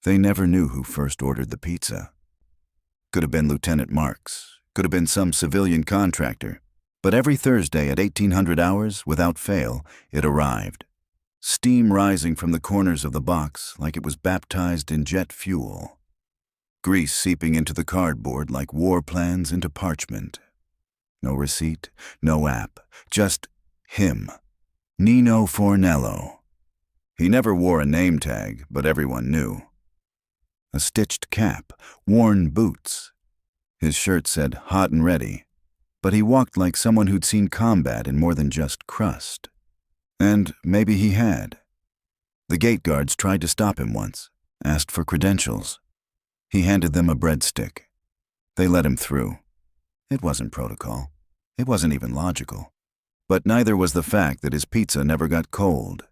They never knew who first ordered the pizza. Could have been Lieutenant Marks, could have been some civilian contractor, but every Thursday at 1800 hours, without fail, it arrived. Steam rising from the corners of the box like it was baptized in jet fuel. Grease seeping into the cardboard like war plans into parchment. No receipt, no app, just him, Nino Fornello. He never wore a name tag, but everyone knew. A stitched cap, worn boots. His shirt said hot and ready, but he walked like someone who'd seen combat in more than just crust. And maybe he had. The gate guards tried to stop him once, asked for credentials. He handed them a breadstick. They let him through. It wasn't protocol. It wasn't even logical. But neither was the fact that his pizza never got cold.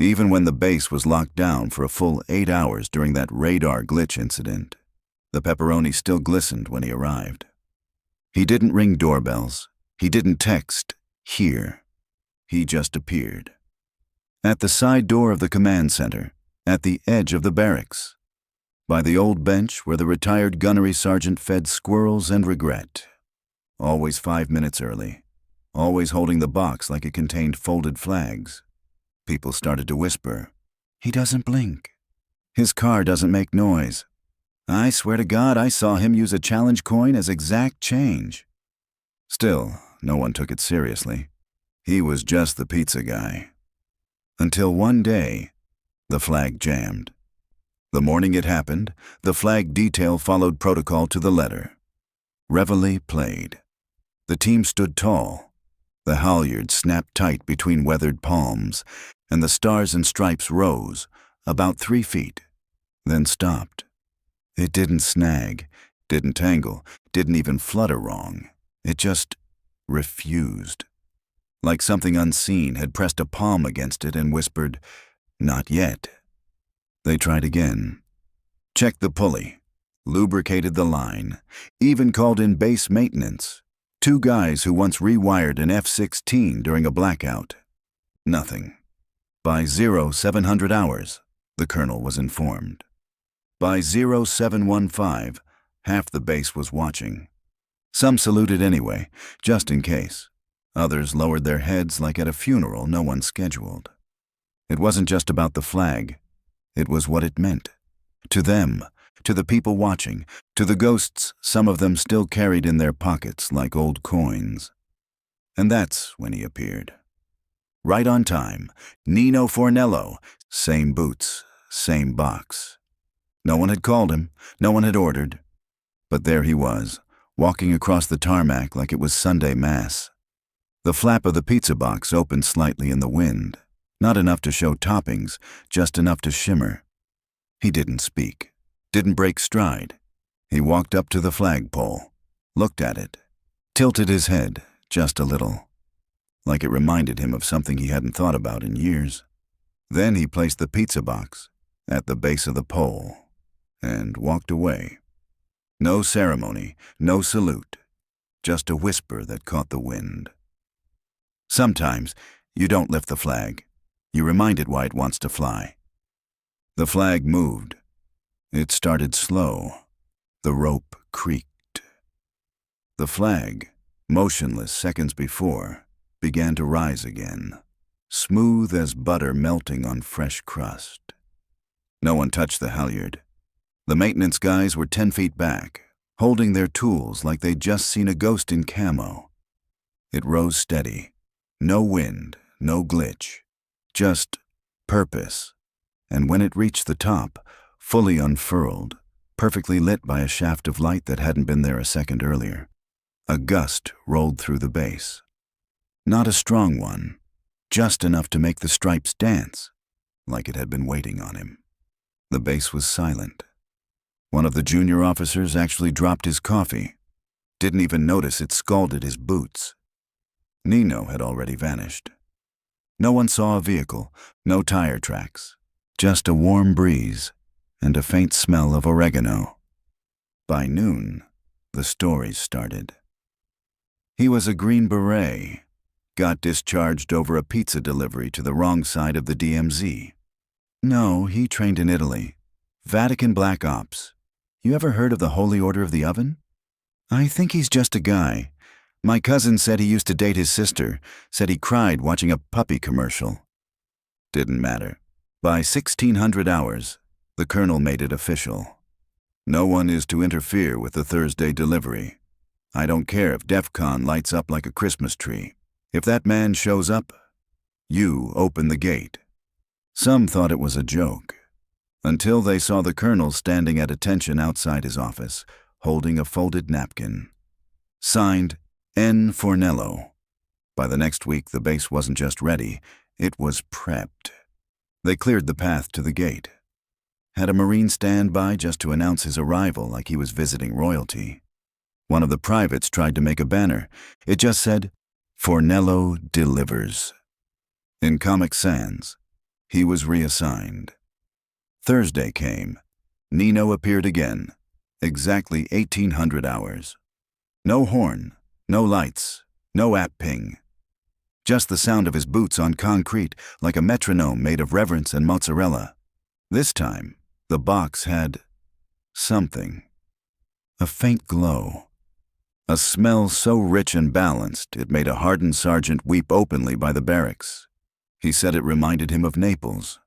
Even when the base was locked down for a full 8 hours during that radar glitch incident, the pepperoni still glistened when he arrived. He didn't ring doorbells. He didn't text, "Here." He just appeared. At the side door of the command center, at the edge of the barracks, by the old bench where the retired gunnery sergeant fed squirrels and regret. Always 5 minutes early, always holding the box like it contained folded flags. People started to whisper, "He doesn't blink. His car doesn't make noise. I swear to God I saw him use a challenge coin as exact change." Still, no one took it seriously. He was just the pizza guy. Until one day, the flag jammed. The morning it happened, the flag detail followed protocol to the letter. Reveille played. The team stood tall. The halyards snapped tight between weathered palms, and the stars and stripes rose, about 3 feet, then stopped. It didn't snag, didn't tangle, didn't even flutter wrong. It just refused. Like something unseen had pressed a palm against it and whispered, "Not yet." They tried again. Checked the pulley, lubricated the line, even called in base maintenance. 2 guys who once rewired an F-16 during a blackout. Nothing. By 0700 hours, the colonel was informed. By 0715, half the base was watching. Some saluted anyway, just in case. Others lowered their heads like at a funeral no one scheduled. It wasn't just about the flag. It was what it meant. To them, to the people watching, to the ghosts some of them still carried in their pockets like old coins. And that's when he appeared. Right on time, Nino Fornello, same boots, same box. No one had called him, no one had ordered. But there he was, walking across the tarmac like it was Sunday Mass. The flap of the pizza box opened slightly in the wind, not enough to show toppings, just enough to shimmer. He didn't speak, didn't break stride. He walked up to the flagpole, looked at it, tilted his head just a little, like it reminded him of something he hadn't thought about in years. Then he placed the pizza box at the base of the pole and walked away. No ceremony, no salute, just a whisper that caught the wind. Sometimes you don't lift the flag. You remind it why it wants to fly. The flag moved. It started slow. The rope creaked. The flag, motionless seconds before, began to rise again, smooth as butter melting on fresh crust. No one touched the halyard. The maintenance guys were 10 feet back, holding their tools like they'd just seen a ghost in camo. It rose steady. No wind, no glitch, just purpose. And when it reached the top, fully unfurled, perfectly lit by a shaft of light that hadn't been there a second earlier, a gust rolled through the base. Not a strong one, just enough to make the stripes dance, like it had been waiting on him. The base was silent. One of the junior officers actually dropped his coffee, didn't even notice it scalded his boots. Nino had already vanished. No one saw a vehicle, no tire tracks, just a warm breeze and a faint smell of oregano. By noon, the stories started. He was a Green Beret, got discharged over a pizza delivery to the wrong side of the DMZ. No, he trained in Italy. Vatican Black Ops. You ever heard of the Holy Order of the Oven? I think he's just a guy. My cousin said he used to date his sister, said he cried watching a puppy commercial. Didn't matter. By 1600 hours, the colonel made it official. No one is to interfere with the Thursday delivery. I don't care if DEFCON lights up like a Christmas tree. If that man shows up, you open the gate. Some thought it was a joke, until they saw the colonel standing at attention outside his office, holding a folded napkin. Signed, N. Fornello. By the next week, the base wasn't just ready, it was prepped. They cleared the path to the gate. Had a Marine stand by just to announce his arrival like he was visiting royalty. One of the privates tried to make a banner. It just said, Fornello delivers. In Comic Sans, he was reassigned. Thursday came. Nino appeared again. Exactly 1800 hours. No horn, no lights, no app ping. Just the sound of his boots on concrete, like a metronome made of reverence and mozzarella. This time, the box had something. A faint glow. A smell so rich and balanced, it made a hardened sergeant weep openly by the barracks. He said it reminded him of Naples.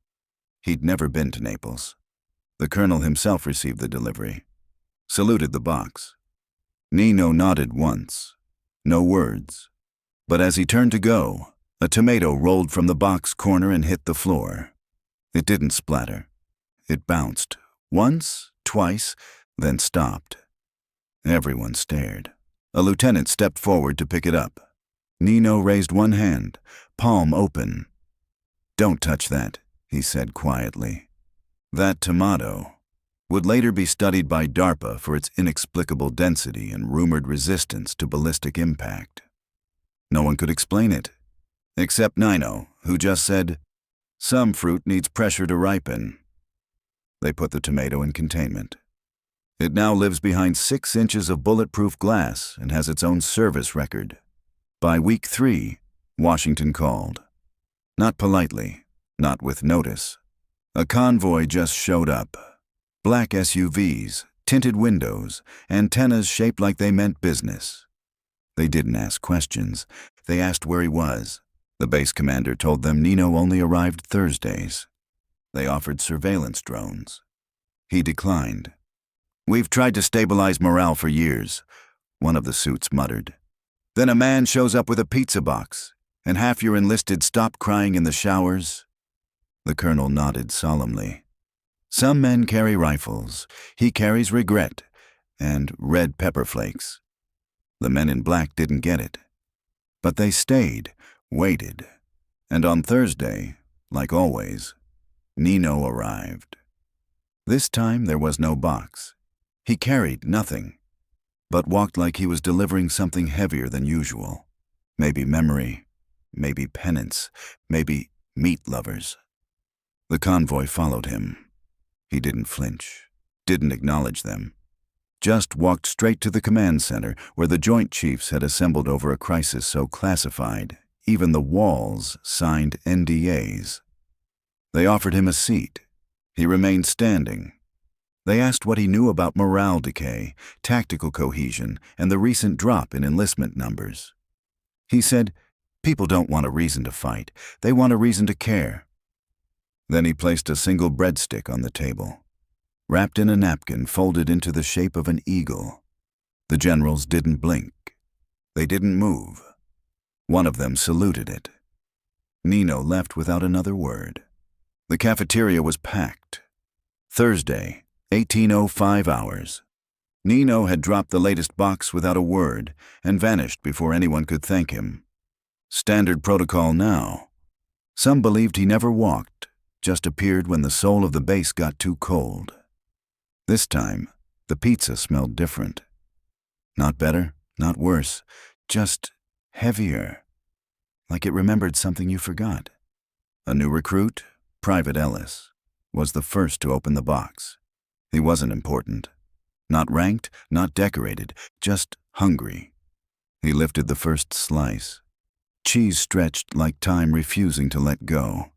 He'd never been to Naples. The colonel himself received the delivery. Saluted the box. Nino nodded once. No words. But as he turned to go, a tomato rolled from the box corner and hit the floor. It didn't splatter. It bounced. Once, twice, then stopped. Everyone stared. A lieutenant stepped forward to pick it up. Nino raised one hand, palm open. "Don't touch that," he said quietly. That tomato would later be studied by DARPA for its inexplicable density and rumored resistance to ballistic impact. No one could explain it, except Nino, who just said, "Some fruit needs pressure to ripen." They put the tomato in containment. It now lives behind 6 inches of bulletproof glass and has its own service record. By week 3, Washington called. Not politely, not with notice. A convoy just showed up. Black SUVs, tinted windows, antennas shaped like they meant business. They didn't ask questions. They asked where he was. The base commander told them Nino only arrived Thursdays. They offered surveillance drones. He declined. "We've tried to stabilize morale for years," one of the suits muttered. "Then a man shows up with a pizza box, and half your enlisted stop crying in the showers." The colonel nodded solemnly. "Some men carry rifles. He carries regret and red pepper flakes." The men in black didn't get it. But they stayed, waited, and on Thursday, like always, Nino arrived. This time there was no box. He carried nothing, but walked like he was delivering something heavier than usual. Maybe memory, maybe penance, maybe meat lovers. The convoy followed him. He didn't flinch, didn't acknowledge them. Just walked straight to the command center where the Joint Chiefs had assembled over a crisis so classified, even the walls signed NDAs. They offered him a seat. He remained standing. They asked what he knew about morale decay, tactical cohesion, and the recent drop in enlistment numbers. He said, "People don't want a reason to fight. They want a reason to care." Then he placed a single breadstick on the table, wrapped in a napkin folded into the shape of an eagle. The generals didn't blink. They didn't move. One of them saluted it. Nino left without another word. The cafeteria was packed. Thursday, 1805 hours. Nino had dropped the latest box without a word and vanished before anyone could thank him. Standard protocol now. Some believed he never walked, just appeared when the soul of the base got too cold. This time, the pizza smelled different. Not better, not worse, just heavier. Like it remembered something you forgot. A new recruit, Private Ellis, was the first to open the box. He wasn't important. Not ranked, not decorated, just hungry. He lifted the first slice. Cheese stretched like time refusing to let go.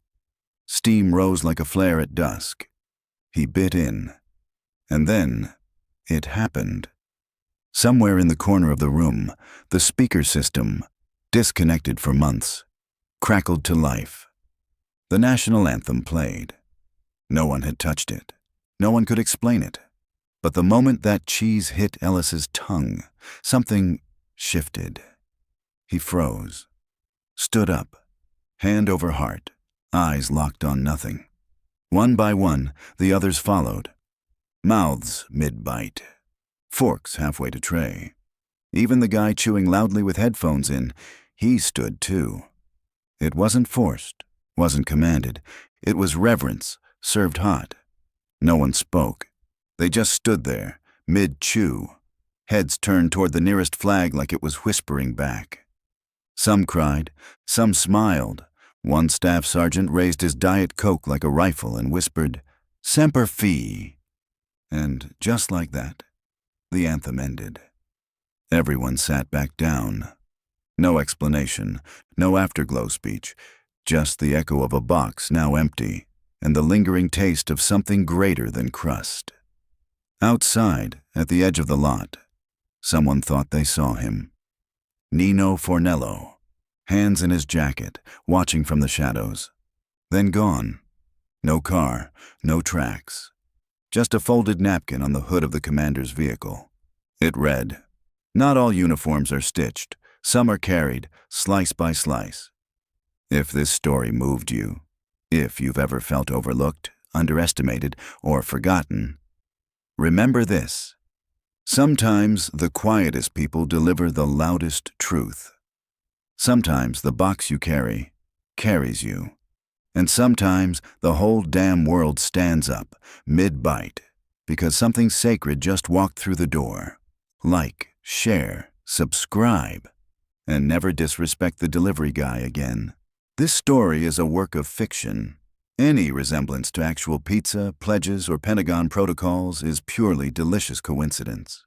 Steam rose like a flare at dusk. He bit in. And then, it happened. Somewhere in the corner of the room, the speaker system, disconnected for months, crackled to life. The national anthem played. No one had touched it. No one could explain it. But the moment that cheese hit Ellis's tongue, something shifted. He froze, stood up, hand over heart, eyes locked on nothing. One by one, the others followed. Mouths mid-bite, forks halfway to tray. Even the guy chewing loudly with headphones in, he stood too. It wasn't forced, wasn't commanded. It was reverence, served hot. No one spoke. They just stood there, mid-chew, heads turned toward the nearest flag like it was whispering back. Some cried, some smiled. One staff sergeant raised his Diet Coke like a rifle and whispered, "Semper Fi." And just like that, the anthem ended. Everyone sat back down. No explanation, no afterglow speech, just the echo of a box now empty and the lingering taste of something greater than crust. Outside, at the edge of the lot, someone thought they saw him. Nino Fornello, hands in his jacket, watching from the shadows. Then gone. No car, no tracks. Just a folded napkin on the hood of the commander's vehicle. It read, "Not all uniforms are stitched. Some are carried, slice by slice." If this story moved you, if you've ever felt overlooked, underestimated, or forgotten, remember this. Sometimes the quietest people deliver the loudest truth. Sometimes the box you carry carries you. And sometimes the whole damn world stands up, mid-bite, because something sacred just walked through the door. Like, share, subscribe, and never disrespect the delivery guy again. This story is a work of fiction. Any resemblance to actual pizza, pledges, or Pentagon protocols is purely delicious coincidence.